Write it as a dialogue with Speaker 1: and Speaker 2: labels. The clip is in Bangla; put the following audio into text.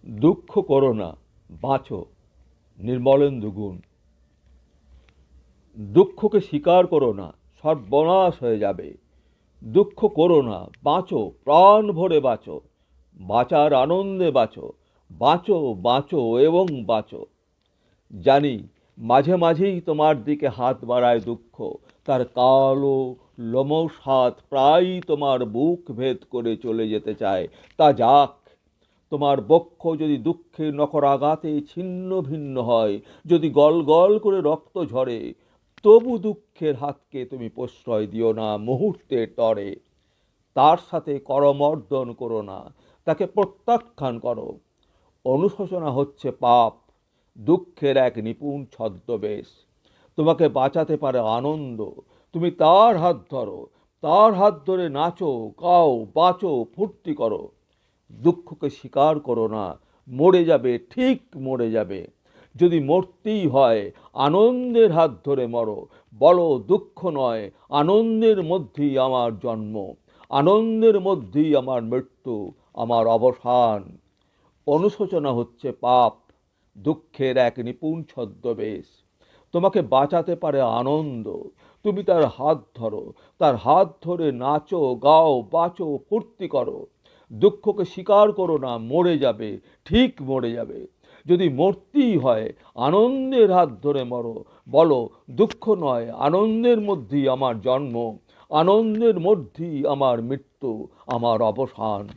Speaker 1: দুঃখ করো না, বাঁচো। নির্মলেন্দু গুণ। দুঃখকে স্বীকার করো না, সর্বনাশ হয়ে যাবে। দুঃখ করো না, বাঁচো, প্রাণ ভরে বাঁচো। বাঁচার আনন্দে বাঁচো, বাঁচো বাঁচো এবং বাঁচো। জানি মাঝে মাঝেই তোমার দিকে হাত বাড়ায় দুঃখ, তার কালো লোমশ হাত প্রায়ই তোমার বুক ভেদ করে চলে যেতে চায়। তা যাক, তোমার বক্ষ যদি দুঃখের নখরাঘাতে ছিন্ন ভিন্ন হয়, যদি গল গল করে রক্ত ঝরে, তবু দুঃখের হাতকে তুমি প্রশ্রয় দিও না মুহূর্তের তরে। তার সাথে করমর্দন করো না, তাকে প্রত্যাখ্যান করো। অনুশোচনা হচ্ছে পাপ, দুঃখের এক নিপুণ ছদ্মবেশ। তোমাকে বাঁচাতে পারে আনন্দ। তুমি তার হাত ধরো, তার হাত ধরে নাচো, গাও, বাঁচো, ফুর্তি করো। দুঃখকে স্বীকার করো না, মরে যাবে, ঠিক মরে যাবে। যদি মরতেই হয়, আনন্দের হাত ধরে মরো। বলো, দুঃখ নয়, আনন্দের মধ্যেই আমার জন্ম, আনন্দের মধ্যেই আমার মৃত্যু, আমার অবসান। অনুশোচনা হচ্ছে পাপ, দুঃখের এক নিপুণ ছদ্মবেশ। তোমাকে বাঁচাতে পারে আনন্দ। তুমি তার হাত ধরো, তার হাত ধরে নাচো, গাও, বাঁচো, ফুর্তি করো। দুঃখকে স্বীকার করো না, মরে যাবে, ঠিক মরে যাবে। যদি মরতেই হয়, আনন্দের হাত ধরে মরো। বলো, দুঃখ নয়, আনন্দের মধ্যেই আমার জন্ম, আনন্দের মধ্যেই আমার মৃত্যু, আমার অবসান।